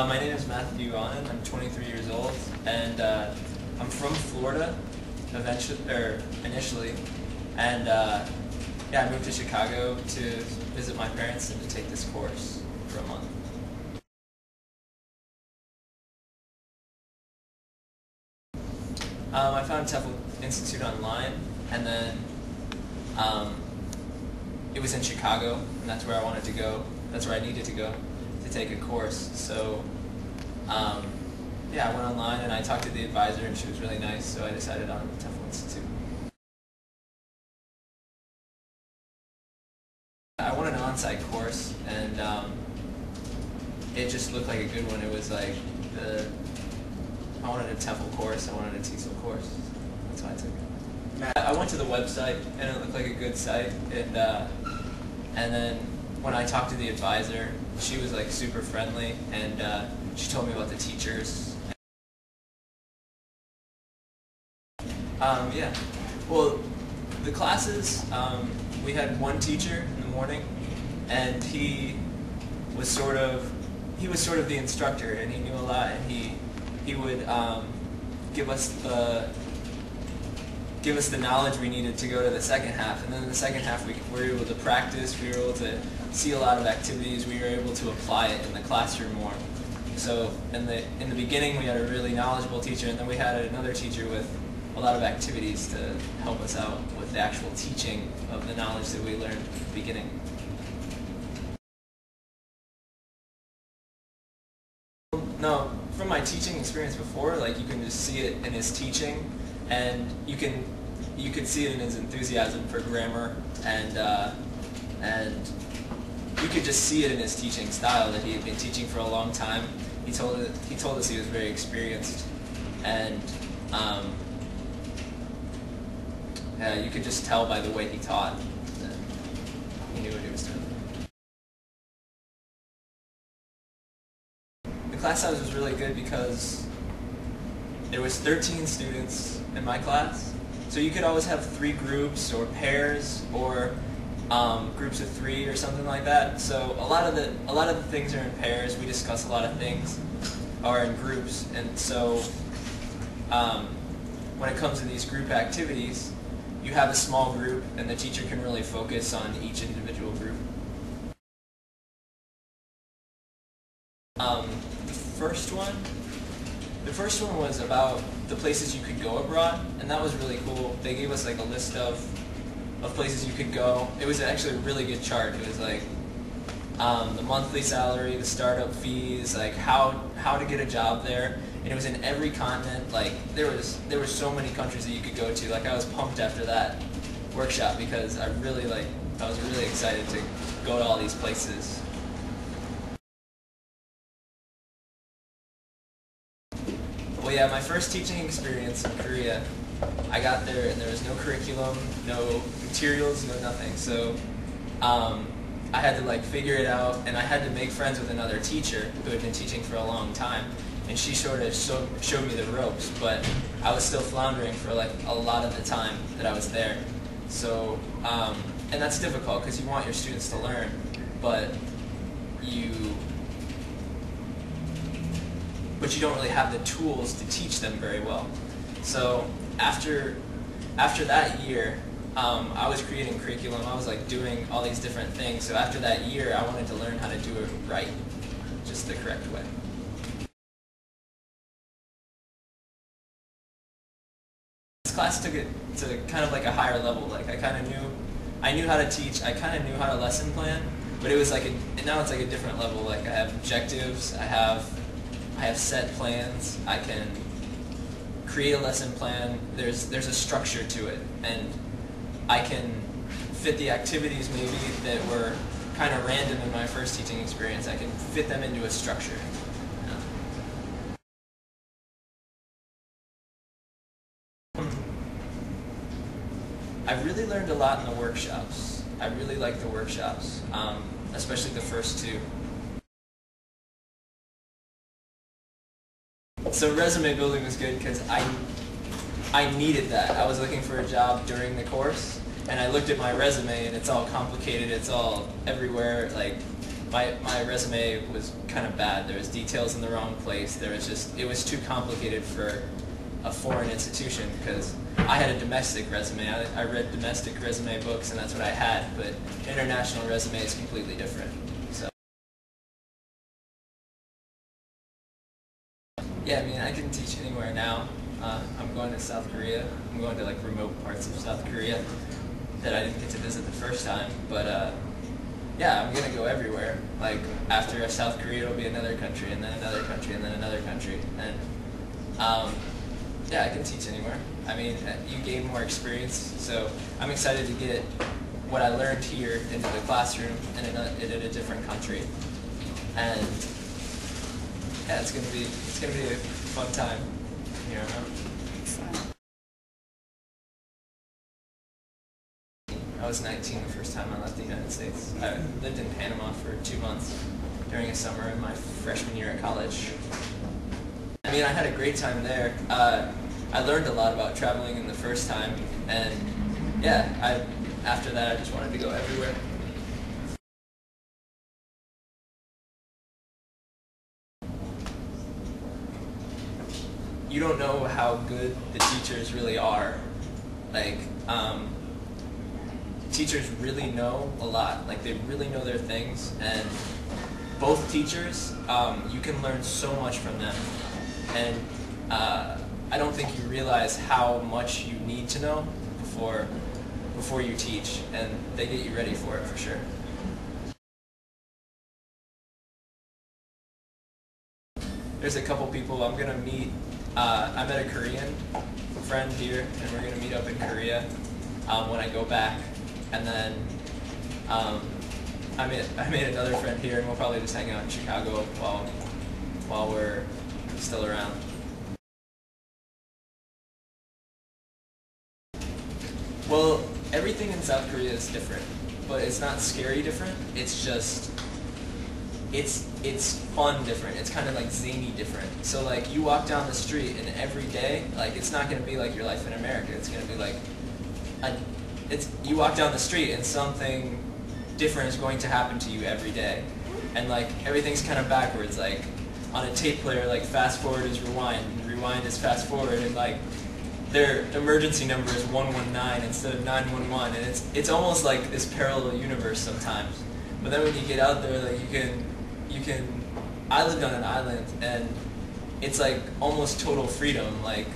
My name is Matthew Onan. I'm 23 years old, and I'm from Florida, initially, and yeah, I moved to Chicago to visit my parents and to take this course for a month. I found TEFL Institute online, and then it was in Chicago, and that's where I wanted to go. That's where I needed to go to take a course. So yeah, I went online and I talked to the advisor, and she was really nice, so I decided on TEFL Institute. I wanted an on-site course, and it just looked like a good one. It was like I wanted a TEFL course, I wanted a TEFL course. That's why I took it. I went to the website, and it looked like a good site, and then when I talked to the advisor, she was like super friendly, and she told me about the teachers. Yeah, well, the classes, we had one teacher in the morning, and he was sort of the instructor, and he knew a lot, and he would give us the knowledge we needed to go to the second half, and then in the second half we were able to practice, we were able to see a lot of activities, we were able to apply it in the classroom more. So in the beginning we had a really knowledgeable teacher, and then we had another teacher with a lot of activities to help us out with the actual teaching of the knowledge that we learned at the beginning. No, from my teaching experience before, like, you can just see it in his teaching, and you could see it in his enthusiasm for grammar, and you could just see it in his teaching style that he had been teaching for a long time. He told us he was very experienced, and yeah, you could just tell by the way he taught that he knew what he was doing. The class size was really good because there was 13 students in my class, so you could always have 3 groups or pairs or groups of 3 or something like that. So a lot of the things are in pairs. We discuss a lot of things are in groups, and so when it comes to these group activities, you have a small group, and the teacher can really focus on each individual group. The first one was about the places you could go abroad, and that was really cool. They gave us like a list of places you could go. It was actually a really good chart. It was like the monthly salary, the startup fees, like how to get a job there, and it was in every continent. Like there were so many countries that you could go to. Like I was pumped after that workshop because I was really excited to go to all these places. Well, yeah, my first teaching experience in Korea, I got there and there was no curriculum, no materials, no nothing. So I had to like figure it out, and I had to make friends with another teacher who had been teaching for a long time, and she sort of showed me the ropes, but I was still floundering for like a lot of the time that I was there. So and that's difficult because you want your students to learn, but you don't really have the tools to teach them very well. So after that year, I was creating curriculum. I was like doing all these different things. So after that year, I wanted to learn how to do it right, just the correct way. This class took it to kind of like a higher level. Like I knew how to teach. I kind of knew how to lesson plan, but it was like now it's like a different level. Like I have objectives. I have set plans. I can create a lesson plan. There's a structure to it, and I can fit the activities maybe that were kind of random in my first teaching experience. I can fit them into a structure. I really learned a lot in the workshops. I really liked the workshops, especially the first 2. So resume building was good because I needed that. I was looking for a job during the course, and I looked at my resume, and it's all complicated. It's all everywhere. Like my resume was kind of bad. There was details in the wrong place. It was too complicated for a foreign institution because I had a domestic resume. I read domestic resume books and that's what I had, but international resume is completely different. So yeah, I mean, I can teach anywhere now. I'm going to South Korea. I'm going to like remote parts of South Korea that I didn't get to visit the first time, but yeah, I'm gonna go everywhere. Like after South Korea, it'll be another country, and then another country, and then another country, and yeah, I can teach anywhere. I mean, you gain more experience, so I'm excited to get what I learned here into the classroom and in a different country, and yeah, it's gonna be a fun time here. I was 19 the first time I left the United States. I lived in Panama for 2 months during a summer in my freshman year at college. I mean, I had a great time there. I learned a lot about traveling in the first time, and yeah, after that I just wanted to go everywhere. You don't know how good the teachers really are. Like, teachers really know a lot. Like, they really know their things, and both teachers, you can learn so much from them. And I don't think you realize how much you need to know before you teach, and they get you ready for it for sure. There's a couple people I'm gonna meet. I met a Korean friend here, and we're gonna meet up in Korea when I go back. And then I made another friend here, and we'll probably just hang out in Chicago while we're still around. Well, everything in South Korea is different, but it's not scary different. It's just it's fun different. It's kind of like zany different. So like you walk down the street, and every day, like it's not going to be like your life in America. It's going to be like you walk down the street and something different is going to happen to you every day, and like everything's kind of backwards. Like on a tape player, like fast forward is rewind, and rewind is fast forward, and like their emergency number is 119 instead of 911, and it's almost like this parallel universe sometimes. But then when you get out there, like you can. I lived on an island, and it's like almost total freedom. Like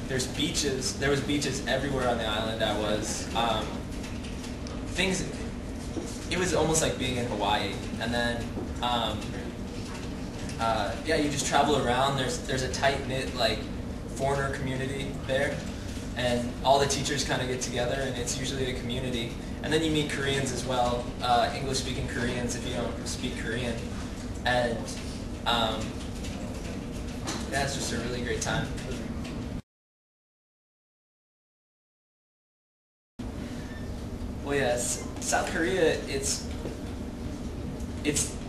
there's beaches. There was beaches everywhere on the island I was. It was almost like being in Hawaii. And then yeah, you just travel around. There's a tight knit like foreigner community there, and all the teachers kind of get together, and it's usually a community. And then you meet Koreans as well, English-speaking Koreans if you don't speak Korean, and yeah, it's just a really great time. Well, yes, South Korea, it's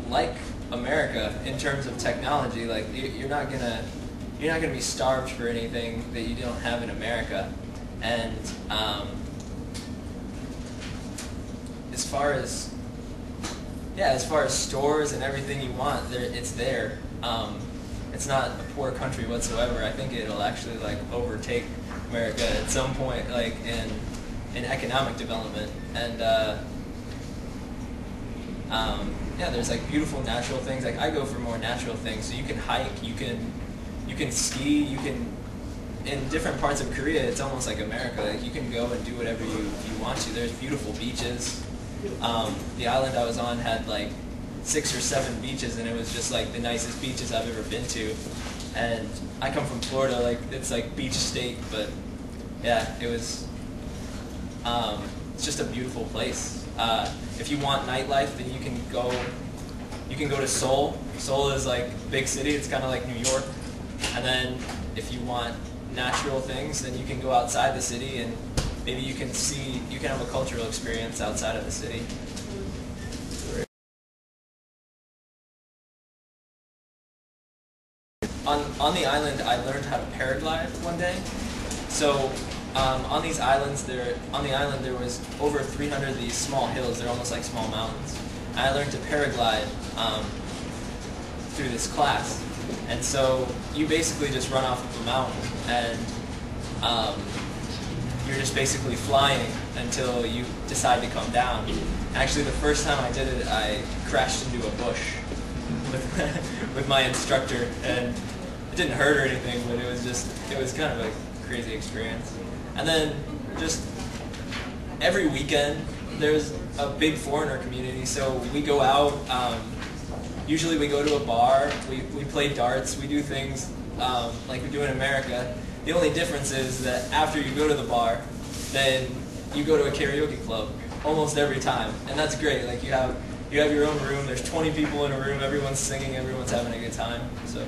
like America in terms of technology. Like you're not gonna be starved for anything that you don't have in America, and as far as stores and everything you want, it's there. It's not a poor country whatsoever. I think it'll actually like overtake America at some point, like in economic development. And yeah, there's like beautiful natural things. Like I go for more natural things. So you can hike, you can ski, you can. In different parts of Korea, it's almost like America. Like you can go and do whatever you want to. There's beautiful beaches. The island I was on had like 6 or 7 beaches, and it was just like the nicest beaches I've ever been to. And I come from Florida, like it's like beach state, but yeah, it was. It's just a beautiful place. If you want nightlife, then you can go to Seoul. Seoul is like big city. It's kind of like New York. And then if you want natural things, then you can go outside the city, and maybe you can have a cultural experience outside of the city. On the island, I learned how to paraglide one day. So on the island there was over 300 of these small hills. They're almost like small mountains, I learned to paraglide through this class. And so you basically just run off of a mountain, and you're just basically flying until you decide to come down. Actually, the first time I did it, I crashed into a bush with my instructor, and it didn't hurt or anything, but it was kind of a crazy experience. And then just every weekend, there's a big foreigner community, so we go out. Usually we go to a bar, we play darts, we do things like we do in America. The only difference is that after you go to the bar, then you go to a karaoke club almost every time, and that's great. Like you have your own room, there's 20 people in a room, everyone's singing, everyone's having a good time. So